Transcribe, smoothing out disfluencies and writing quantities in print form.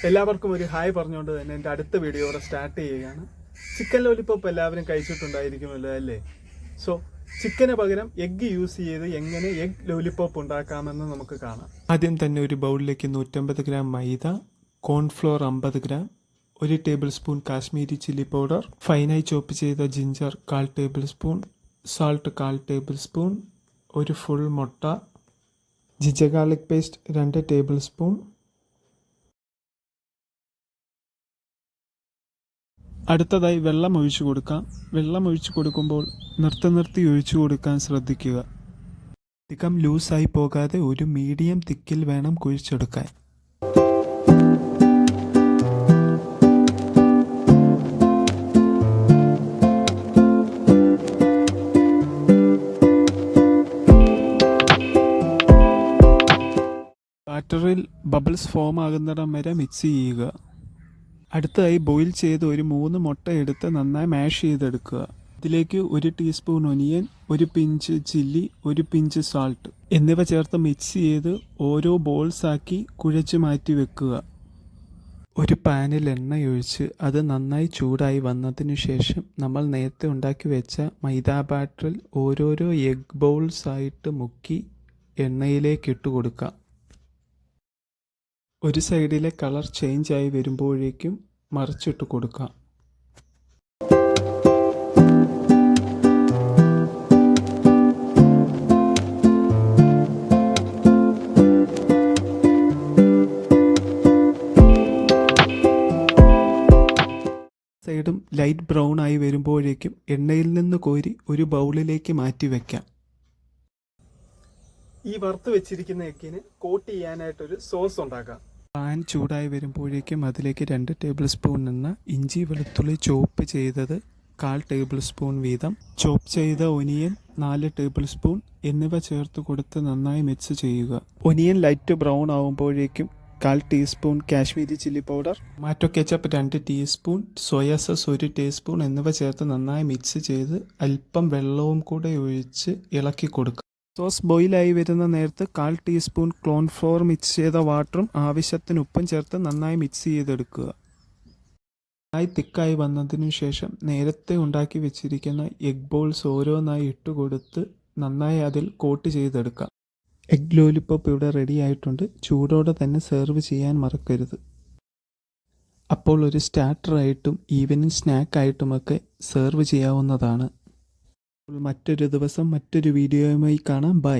എല്ലാവർക്കും ഒരു ഹായ് പറഞ്ഞുകൊണ്ട് തന്നെ എൻ്റെ അടുത്ത വീഡിയോ ഇവിടെ സ്റ്റാർട്ട് ചെയ്യുകയാണ്. ചിക്കൻ ലോലിപോപ്പ് എല്ലാവരും കഴിച്ചിട്ടുണ്ടായിരിക്കുമല്ലോ അല്ലേ? സോ ചിക്കന് പകരം എഗ്ഗ് യൂസ് ചെയ്ത് എങ്ങനെ എഗ് ലോലിപോപ്പ് ഉണ്ടാക്കാമെന്ന് നമുക്ക് കാണാം. ആദ്യം തന്നെ ഒരു ബൗളിലേക്ക് 150 gram maida, cornflour 50 gram, 1 tablespoon Kashmiri chilli powder, ഫൈനായി ചോപ്പ് ചെയ്ത ginger 1/4 tablespoon, salt 1/4 tablespoon, ഒരു ഫുൾ മുട്ട, ginger garlic paste 2 tablespoon. അടുത്തതായി വെള്ളം ഒഴിച്ചു കൊടുക്കാം. വെള്ളം ഒഴിച്ചു കൊടുക്കുമ്പോൾ നിർത്തി ഒഴിച്ചു കൊടുക്കാൻ ശ്രദ്ധിക്കുക. അധികം ലൂസായി പോകാതെ ഒരു മീഡിയം തിക്കിൽ വേണം കുഴിച്ചെടുക്കാൻ. ബാറ്ററിൽ ബബിൾസ് ഫോം ആകുന്നിടം വരെ മിക്സ് ചെയ്യുക. അടുത്തതായി ബോയിൽ ചെയ്ത് ഒരു 3 മുട്ട എടുത്ത് നന്നായി മാഷ് ചെയ്തെടുക്കുക. ഇതിലേക്ക് 1 teaspoon onion, 1 pinch chilli, 1 pinch salt എന്നിവ ചേർത്ത് മിക്സ് ചെയ്ത് ഓരോ ബോൾസ് ആക്കി കുഴച്ച് മാറ്റി വെക്കുക. ഒരു പാനിൽ എണ്ണയൊഴിച്ച് അത് നന്നായി ചൂടായി വന്നതിനു ശേഷം നമ്മൾ നേരത്തെ ഉണ്ടാക്കി വെച്ച മൈദ ബാറ്ററിൽ ഓരോരോ എഗ് ബോൾസ് ആയിട്ട് മുക്കി എണ്ണയിലേക്ക് ഇട്ട് കൊടുക്കാം. ഒരു സൈഡിലെ കളർ ചേഞ്ച് ആയി വരുമ്പോഴേക്കും മറിച്ചിട്ട് കൊടുക്കാം. സൈഡും ലൈറ്റ് ബ്രൗൺ ആയി വരുമ്പോഴേക്കും എണ്ണയിൽ നിന്ന് കോരി ഒരു ബൗളിലേക്ക് മാറ്റി വയ്ക്കാം. ഈ വറുത്ത് വെച്ചിരിക്കുന്ന എഗ്ഗിന് കോട്ട് ചെയ്യാനായിട്ടൊരു സോസ് ഉണ്ടാക്കാം. പാൻ ചൂടായി വരുമ്പോഴേക്കും അതിലേക്ക് 2 ടേബിൾ സ്പൂൺ എണ്ണ, ഇഞ്ചി വെളുത്തുള്ളി ചോപ്പ് ചെയ്തത് 1/4 ടേബിൾ സ്പൂൺ വീതം, ചോപ്പ് ചെയ്ത ഒനിയൻ 4 ടേബിൾ സ്പൂൺ എന്നിവ ചേർത്ത് കൊടുത്ത് നന്നായി മിക്സ് ചെയ്യുക. ഒനിയൻ ലൈറ്റ് ബ്രൗൺ ആവുമ്പോഴേക്കും 1/4 teaspoon Kashmiri chilli powder, tomato ketchup 2 teaspoon, soya sauce 1 teaspoon എന്നിവ ചേർത്ത് നന്നായി മിക്സ് ചെയ്ത് അല്പം വെള്ളവും കൂടെ ഒഴിച്ച് ഇളക്കി കൊടുക്കുക. സോസ് ബോയിലായി വരുന്ന നേരത്ത് 1/4 ടീസ്പൂൺ കോൺഫ്ലോർ മിക്സ് ചെയ്ത വാട്ടറും ആവശ്യത്തിന് ഉപ്പും ചേർത്ത് നന്നായി മിക്സ് ചെയ്തെടുക്കുക. നന്നായി തിക്കായി വന്നതിനു ശേഷം നേരത്തെ ഉണ്ടാക്കി വെച്ചിരിക്കുന്ന എഗ് ബോൾസ് ഓരോന്നായി ഇട്ടുകൊടുത്ത് നന്നായി അതിൽ കോട്ട് ചെയ്തെടുക്കാം. എഗ് ലോലിപോപ്പ് ഇവിടെ റെഡി ആയിട്ടുണ്ട്. ചൂടോടെ തന്നെ സെർവ് ചെയ്യാൻ മറക്കരുത്. അപ്പോൾ ഒരു സ്റ്റാർട്ടറായിട്ടും ഈവനിങ് സ്നാക്കായിട്ടുമൊക്കെ സെർവ് ചെയ്യാവുന്നതാണ്. മറ്റൊരു ദിവസം മറ്റൊരു വീഡിയോയുമായി കാണാം. ബൈ.